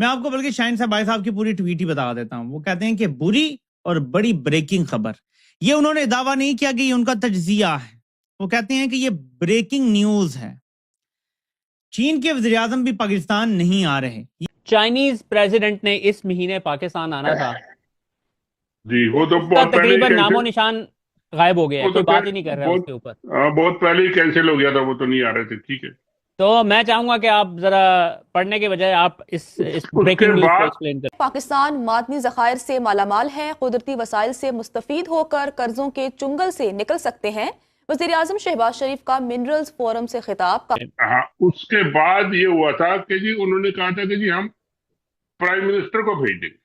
मैं आपको बल्कि शाहीन साहब भाई साहब की पूरी ट्वीट ही बता देता हूं। वो कहते हैं कि बुरी और बड़ी ब्रेकिंग खबर। ये उन्होंने दावा नहीं किया कि ये उनका तज्जिया है, वो कहते हैं कि ये ब्रेकिंग न्यूज है। चीन के वज़ीर आज़म भी पाकिस्तान नहीं आ रहे। चाइनीज प्रेसिडेंट ने इस महीने पाकिस्तान आना था, जी, वो तो उसका बहुत पहले ही तकरीबन नामो कैंसिल। निशान गायब हो गया है, वो कोई तो बात फिर ही नहीं कर रहा है बहुत उसके ऊपर। बहुत पहले ही कैंसिल हो गया था, वो तो नहीं आ रहे थे। ठीक है। तो मैं चाहूंगा कि आप जरा पढ़ने के बजाय आप इस उसके ब्रेकिंग न्यूज को बाद एक्सप्लेन करें। पाकिस्तान मादनी ज़खायर से मालामाल है, कुदरती वसाइल से मुस्तफीद होकर कर्जों के चुंगल से निकल सकते हैं। वज़ीर आज़म शहबाज शरीफ का मिनरल्स फोरम से खिताब। हाँ, उसके बाद ये हुआ था कि जी उन्होंने कहा था कि जी हम प्राइम मिनिस्टर को भेज देंगे।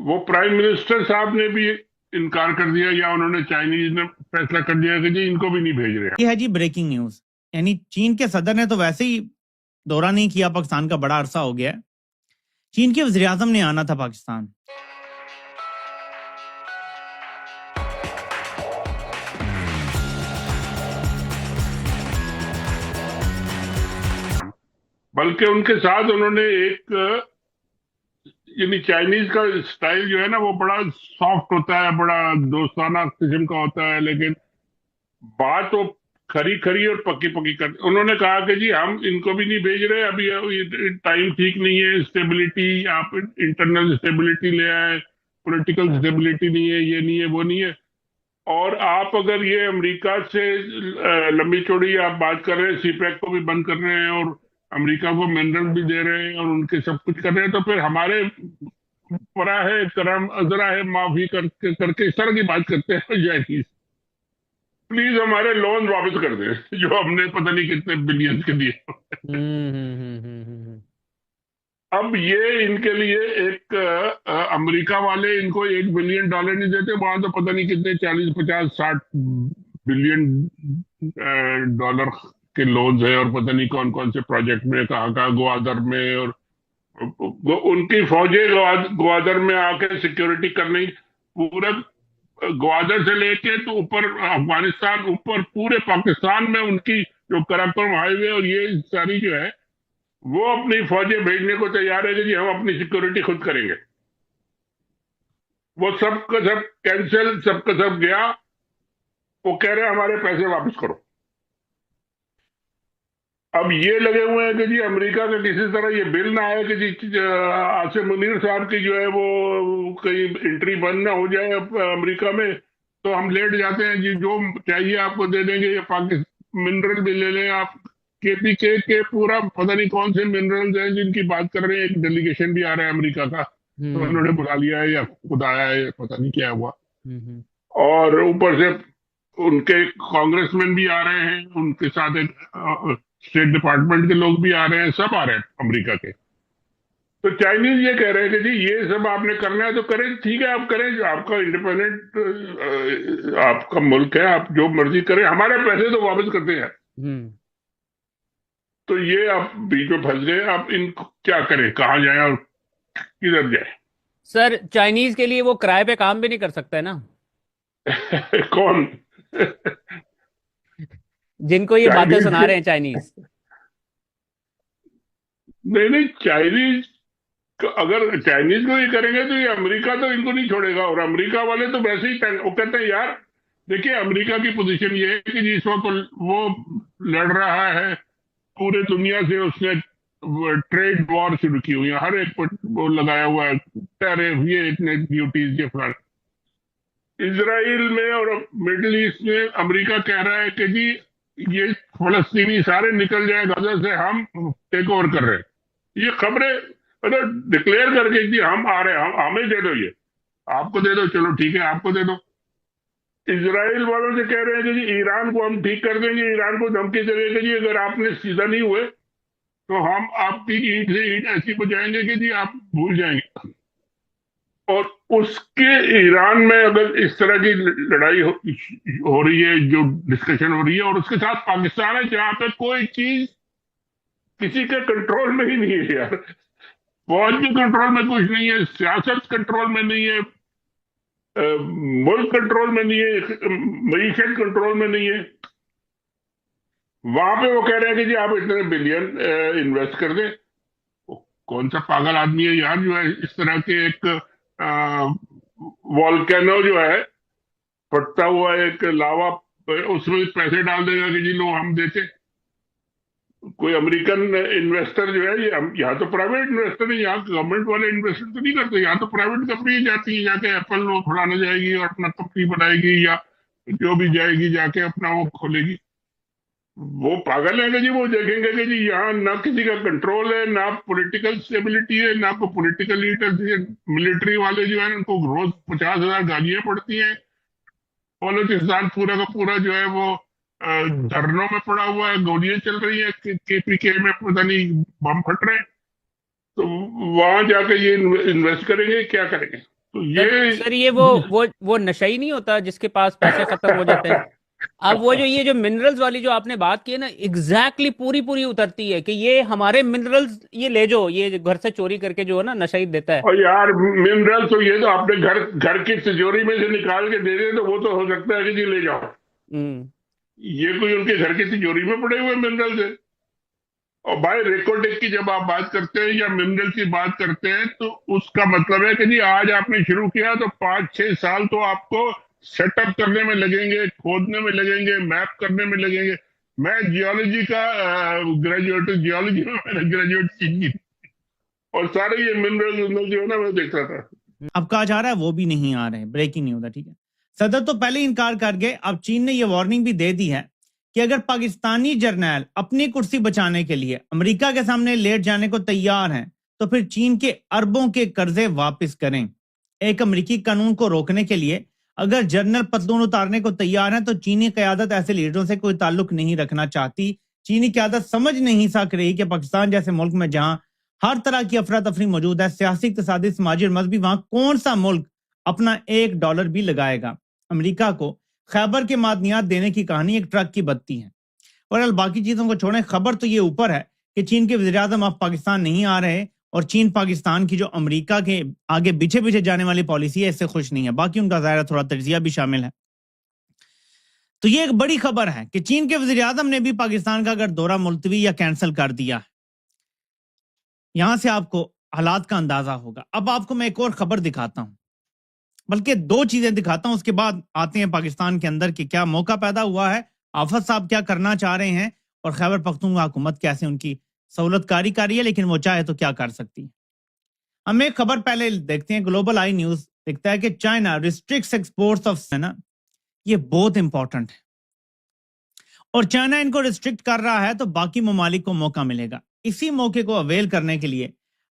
वो प्राइम मिनिस्टर साहब ने भी इनकार कर दिया, या उन्होंने चाइनीज ने फैसला कर दिया कि जी इनको भी नहीं भेज रहे। ये है जी ब्रेकिंग न्यूज। यानी चीन के सदर ने तो वैसे ही दौरा नहीं किया पाकिस्तान का, बड़ा अरसा हो गया है। चीन के वज़ीर आज़म ने आना था पाकिस्तान। बल्कि उनके साथ उन्होंने एक, यानी चाइनीज का स्टाइल जो है ना, वो बड़ा सॉफ्ट होता है, बड़ा दोस्ताना किस्म का होता है, लेकिन बात वो खरी खरी और पक्की पक्की कर। उन्होंने कहा कि जी हम इनको भी नहीं भेज रहे अभी, ये टाइम ठीक नहीं है, स्टेबिलिटी, आप इंटरनल स्टेबिलिटी ले आए, पॉलिटिकल स्टेबिलिटी नहीं है, ये नहीं है, वो नहीं है। और आप अगर ये अमेरिका से लंबी चौड़ी आप बात कर रहे हैं, सीपैक को भी बंद कर रहे हैं और अमेरिका को मिनरल भी दे रहे हैं और उनके सब कुछ कर रहे हैं, तो फिर हमारे परा है करम अजरा है माफी करके इस तरह की बात करते हैं। चाइनीज प्लीज हमारे लोन वापस कर दें जो हमने पता नहीं कितने बिलियन के दिए। अब ये इनके लिए एक, अमेरिका वाले इनको $1 बिलियन नहीं देते, वहां तो पता नहीं कितने 40-50-60 बिलियन डॉलर के लोन्स है, और पता नहीं कौन कौन से प्रोजेक्ट में, कहाँ कहाँ ग्वादर में, और उनकी फौजें ग्वादर में आके सिक्योरिटी करनी। पूरा ग्वादर से लेके तो ऊपर अफगानिस्तान, ऊपर पूरे पाकिस्तान में उनकी जो कराकोरम हाईवे और ये सारी जो है, वो अपनी फौजें भेजने को तैयार है कि जी हम अपनी सिक्योरिटी खुद करेंगे। वो सब का सब कैंसिल, सबका सब गया। वो कह रहे हैं हमारे पैसे वापस करो। अब ये लगे हुए हैं कि जी अमेरिका का किसी तरह ये बिल ना आए कि जी आसिम मुनीर साहब की जो है वो कहीं एंट्री बंद ना हो जाए अमेरिका में, तो हम लेट जाते हैं जी, जो चाहिए आपको दे देंगे। ये पाकिस्तान मिनरल भी ले लें आप, केपीके के पूरा पता नहीं कौन से मिनरल्स हैं जिनकी बात कर रहे हैं। एक डेलीगेशन भी आ रहा है अमेरिका का, तो उन्होंने बुला लिया है या खुद आया है, पता नहीं क्या हुआ। और ऊपर से उनके कांग्रेसमैन भी आ रहे हैं, उनके साथ एक स्टेट डिपार्टमेंट के लोग भी आ रहे हैं, सब आ रहे हैं अमेरिका के। तो चाइनीज ये कह रहे हैं कि जी ये सब आपने करना है तो करें, ठीक है आप करें, आपका इंडिपेंडेंट आपका मुल्क है, आप जो मर्जी करें, हमारे पैसे तो वापस करते हैं। तो ये आप बीच में फंस गए, आप इनको क्या करें, कहाँ जाए और किधर जाए। सर, चाइनीज के लिए वो किराए पे काम भी नहीं कर सकता है ना, कौन? जिनको ये बातें चाइनीज सुना रहे हैं चाइनीज। नहीं नहीं, चाइनीज अगर चाइनीज को ये करेंगे तो ये अमेरिका तो इनको नहीं छोड़ेगा, और अमेरिका वाले तो वैसे ही वो कहते हैं यार देखिए अमेरिका की पोजीशन ये है कि जिस वक्त वो लड़ रहा है पूरे दुनिया से, उसने ट्रेड वॉर शुरू की हुई है, हर एक पर वो लगाया हुआ है टैरिफ, ये इतने ड्यूटीज, ये फलाना। इसराइल में और मिडिल ईस्ट में अमेरिका कह रहा है कि जी ये फलस्तीनी सारे निकल जाए गाजा से, हम टेक ओवर कर रहे हैं। ये खबरें मतलब डिक्लेयर करके कि हम आ रहे हैं, हमें दे दो, ये आपको दे दो, चलो ठीक है आपको दे दो। इसराइल वालों से कह रहे हैं कि जी ईरान को हम ठीक कर देंगे, ईरान को धमकी दे देंगे जी अगर आपने सीधा नहीं हुए तो हम आपकी ईंट से ईंट ऐसी बजाएंगे कि जी आप भूल जाएंगे। और उसके ईरान में अगर इस तरह की लड़ाई हो रही है, जो डिस्कशन हो रही है, और उसके साथ पाकिस्तान है जहां पे कोई चीज किसी के कंट्रोल में ही नहीं है यार, फौज के कंट्रोल में कुछ नहीं है, सियासत कंट्रोल में नहीं है, मुल्क कंट्रोल में नहीं है, मईशत कंट्रोल में नहीं है। वहां पे वो कह रहे हैं कि जी आप इतने बिलियन इन्वेस्ट कर दें। कौन सा पागल आदमी है यार जो है इस तरह के एक वॉल्केनो जो है, फटता हुआ एक लावा, उसमें पैसे डाल देगा कि जी लो हम देते। कोई अमेरिकन इन्वेस्टर जो है, ये यहाँ तो प्राइवेट इन्वेस्टर है, यहाँ गवर्नमेंट वाले इन्वेस्टर तो नहीं करते, यहाँ तो प्राइवेट कंपनी जाती है, जाके एप्पल वो फलाने जाएगी और अपना कंपनी बनाएगी, या जो भी जाएगी जाके अपना वो खोलेगी। वो पागल है कि जी वो देखेंगे कि जी यहाँ ना किसी का कंट्रोल है, ना पॉलिटिकल स्टेबिलिटी है, ना कोई पॉलिटिकल लीडर। मिलिट्री वाले जो है उनको रोज 50,000 गालियां पड़ती हैं। बलोचिस्तान पूरा का पूरा जो है वो धरनों में पड़ा हुआ है, गोलियां चल रही है, केपीके में पता नहीं बम फट रहे हैं। तो वहां जाकर ये इन्वेस्ट करेंगे, क्या करेंगे? तो ये सर ये वो नशा ही नहीं होता जिसके पास पैसे खत्म हो जाते हैं। अब वो जो ये जो मिनरल्स वाली जो आपने बात की है ना, एग्जैक्टली पूरी उतरती है कि ये हमारे मिनरल्स ये ले जाओ, ये घर से चोरी करके जो है ना नशा ही देता है। और यार मिनरल्स तो ये तो आपने घर की तिजोरी में से निकाल के दे दे तो वो तो हो सकता है कि जी ले जाओ। ये कोई उनके घर की तिजोरी में पड़े हुए मिनरल्स है। और भाई रेकोडेक की जब आप बात करते हैं या मिनरल की बात करते हैं तो उसका मतलब है कि जी आज आपने शुरू किया तो 5-6 साल तो आपको सेटअप करने में लगेंगे, खोदने में लगेंगे, मैप करने में लगेंगे। मैं जियोलॉजी का ग्रेजुएट, जियोलॉजी में मैंने ग्रेजुएट की और सारे ये मिनरल जो है ना मैं देखता था। अब कहा जा रहा है वो भी नहीं आ रहे, ब्रेकिंग न्यूज है, ठीक है। सदर तो पहले इनकार कर गए, अब चीन ने यह वार्निंग भी दे दी है कि अगर पाकिस्तानी जर्नैल अपनी कुर्सी बचाने के लिए अमेरिका के सामने लेट जाने को तैयार हैं तो फिर चीन के अरबों के कर्जे वापस करें। एक अमेरिकी कानून को रोकने के लिए अगर जनरल पतलून उतारने को तैयार है तो चीनी क़यादत ऐसे लीडरों से कोई ताल्लुक नहीं रखना चाहती। चीनी क़यादत समझ नहीं सक रही कि पाकिस्तान जैसे मुल्क में जहां हर तरह की अफरा तफरी मौजूद है, सियासी, इक़्तिसादी, समाजी और मजहबी, वहां कौन सा मुल्क अपना $1 भी लगाएगा। अमेरिका को खैबर के मादनियात देने की कहानी एक ट्रक की बत्ती है। और बाकी चीजों को छोड़ें, खबर तो ये ऊपर है कि चीन के वज़ीर आज़म अब पाकिस्तान नहीं आ रहे और चीन पाकिस्तान की जो अमेरिका के आगे पीछे जाने वाली पॉलिसी है इससे खुश नहीं है। बाकी उनका ज़ाहिर थोड़ा तजिया भी शामिल है। तो ये एक बड़ी खबर है कि चीन के वज़ीर आज़म ने भी पाकिस्तान का अगर दौरा मुलतवी या कैंसिल कर दिया। यहां से आपको हालात का अंदाजा होगा। अब आपको मैं एक और खबर दिखाता हूं, बल्कि 2 चीजें दिखाता हूं, उसके बाद आते हैं पाकिस्तान के अंदर कि क्या मौका पैदा हुआ है, आफत साहब क्या करना चाह रहे हैं और खैबर पख्तूनख्वा हुकूमत कैसे उनकी सहूलतकारी कर रही है, लेकिन वो चाहे तो क्या कर सकती है। हम एक खबर पहले देखते हैं। ग्लोबल आई न्यूज लिखता है कि चाइना रिस्ट्रिक्ट्स एक्सपोर्ट्स ऑफ सेना। ये बहुत इंपॉर्टेंट है और चाइना इनको रिस्ट्रिक्ट कर रहा है तो बाकी ममालिक को मौका मिलेगा। इसी मौके को अवेल करने के लिए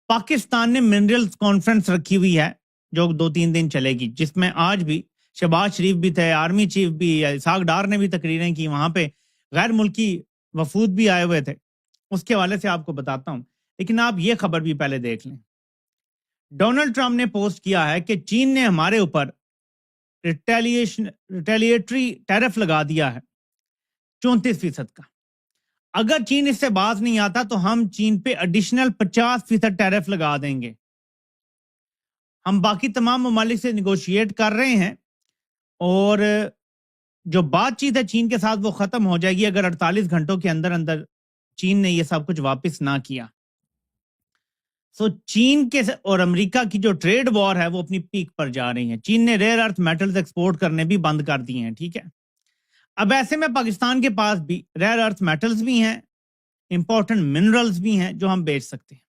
पाकिस्तान ने मिनरल्स कॉन्फ्रेंस रखी हुई है जो 2-3 दिन चलेगी, जिसमें आज भी शहबाज शरीफ भी थे, आर्मी चीफ भी, इसाक डार ने भी तकरीरें की, वहां पे गैर मुल्की वफूद भी आए हुए थे। उसके हवाले से आपको बताता हूं, लेकिन आप ये खबर भी पहले देख लें। डोनाल्ड ट्रंप ने पोस्ट किया है कि चीन ने हमारे ऊपर रिटेलिएटरी टैरिफ लगा दिया है 34% का। अगर चीन इससे बाज नहीं आता तो हम चीन पे एडिशनल 50% टैरिफ लगा देंगे। हम बाकी तमाम ममालिक से निगोशिएट कर रहे हैं और जो बातचीत है चीन के साथ वो खत्म हो जाएगी अगर 48 घंटों के अंदर अंदर चीन ने ये सब कुछ वापस ना किया। सो चीन के और अमेरिका की जो ट्रेड वॉर है वो अपनी पीक पर जा रही है। चीन ने रेयर अर्थ मेटल्स एक्सपोर्ट करने भी बंद कर दिए हैं, ठीक है। अब ऐसे में पाकिस्तान के पास भी रेयर अर्थ मेटल्स भी हैं, इंपॉर्टेंट मिनरल्स भी हैं जो हम बेच सकते हैं।